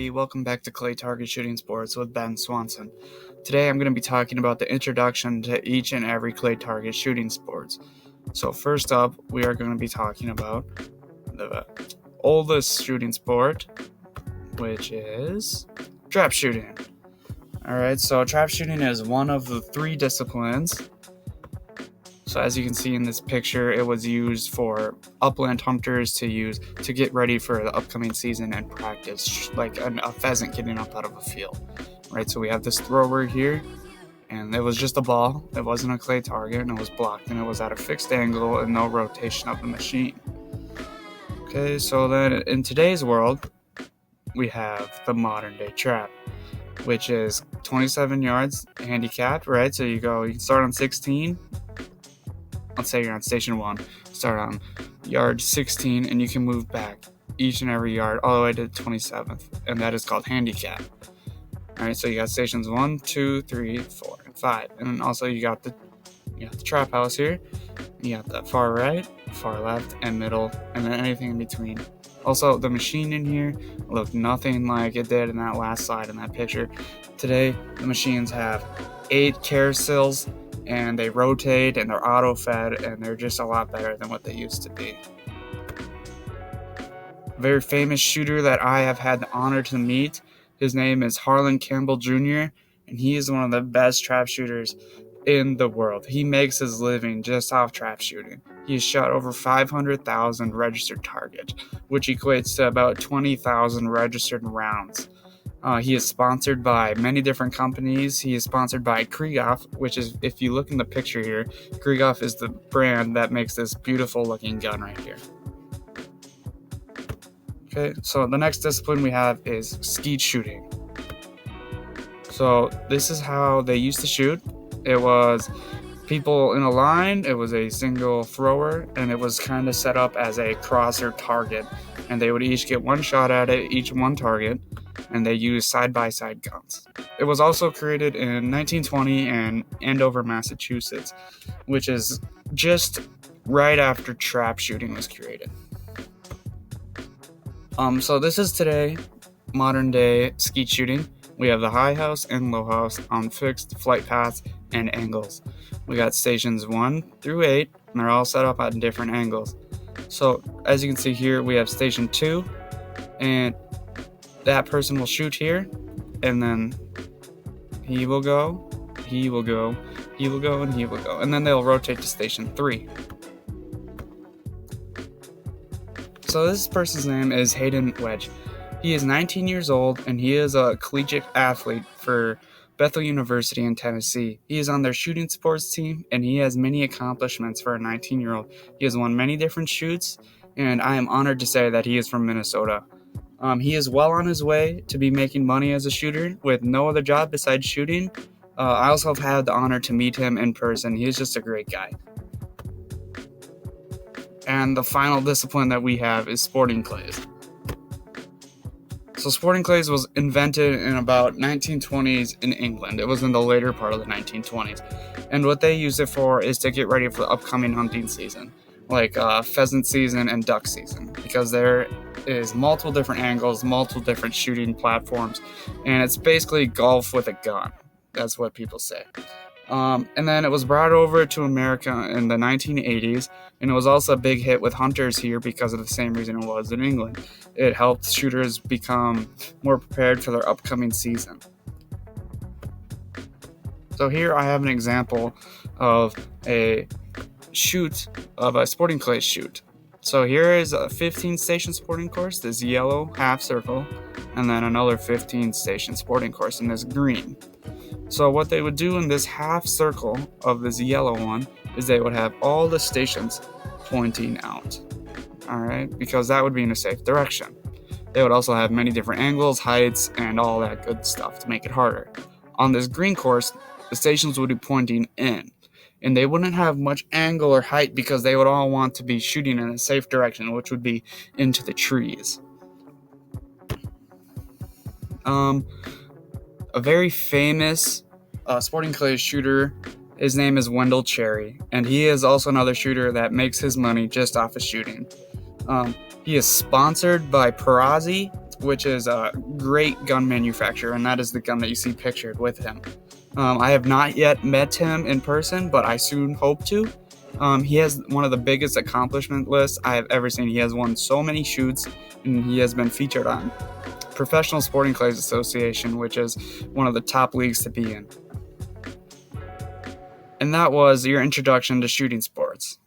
everybody, welcome back to Clay Target Shooting Sports with Ben Swanson. Today I'm going to be talking about the introduction to each and every clay target shooting sports. So first up, we are going to be talking about the oldest shooting sport, which is trap shooting. Alright, so trap shooting is one of the three disciplines. So as you can see in this picture, it was used for upland hunters to get ready for the upcoming season and practice, like a pheasant getting up out of a field. Right, so we have this thrower here, and it was just a ball. It wasn't a clay target, and it was blocked, and it was at a fixed angle and no rotation of the machine. Okay, so then in today's world, we have the modern day trap, which is 27 yards handicapped, right? So you can start on 16. Let's say you're on station 1, start on yard 16, and you can move back each and every yard all the way to the 27th, and that is called handicap. Alright, so you got stations 1, 2, 3, 4, and 5, and then also you got the trap house here, you got the far right, far left, and middle, and then anything in between. Also, the machine in here looked nothing like it did in that last slide in that picture. Today, the machines have 8 carousels, and they rotate, and they're auto-fed, and they're just a lot better than what they used to be. A very famous shooter that I have had the honor to meet, his name is Harlan Campbell Jr., and he is one of the best trap shooters in the world. He makes his living just off trap shooting. He has shot over 500,000 registered targets, which equates to about 20,000 registered rounds. He is sponsored by many different companies. He is sponsored by Krieghoff, which is, if you look in the picture here, Krieghoff is the brand that makes this beautiful looking gun right here. Okay, so the next discipline we have is skeet shooting. So this is how they used to shoot. It was people in a line, it was a single thrower, and it was kind of set up as a crosser target. And they would each get one shot at it, each one target, and they used side-by-side guns. It was also created in 1920 in Andover, Massachusetts, which is just right after trap shooting was created. So this is today, modern day skeet shooting. We have the high house and low house on fixed flight paths and angles. We got stations 1 through 8, and they're all set up at different angles. So as you can see here, we have station 2, and that person will shoot here, and then he will go, he will go, he will go, and he will go. And then they'll rotate to station 3. So this person's name is Hayden Wedge. He is 19 years old, and he is a collegiate athlete for Bethel University in Tennessee. He is on their shooting sports team, and he has many accomplishments for a 19-year-old. He has won many different shoots, and I am honored to say that he is from Minnesota. He is well on his way to be making money as a shooter with no other job besides shooting. I also have had the honor to meet him in person. He is just a great guy. And the final discipline that we have is sporting clays. So sporting clays was invented in about 1920s in England. It was in the later part of the 1920s. And what they use it for is to get ready for the upcoming hunting season, like pheasant season and duck season, because there is multiple different angles, multiple different shooting platforms, and it's basically golf with a gun. That's what people say. And then it was brought over to America in the 1980s, and it was also a big hit with hunters here because of the same reason it was in England. It helped shooters become more prepared for their upcoming season. So here I have an example of a sporting clay shoot. So here is a 15-station sporting course, this yellow half circle, and then another 15-station sporting course in this green. So what they would do in this half circle of this yellow one is they would have all the stations pointing out, all right, because that would be in a safe direction. They would also have many different angles, heights, and all that good stuff to make it harder. On this green course, the stations would be pointing in, and they wouldn't have much angle or height because they would all want to be shooting in a safe direction, which would be into the trees. A very famous sporting clay shooter, his name is Wendell Cherry, and he is also another shooter that makes his money just off of shooting. He is sponsored by Perazzi, which is a great gun manufacturer, and that is the gun that you see pictured with him. I have not yet met him in person, but I soon hope to. He has one of the biggest accomplishment lists I have ever seen. He has won so many shoots, and he has been featured on Professional Sporting Clays Association, which is one of the top leagues to be in. And that was your introduction to shooting sports.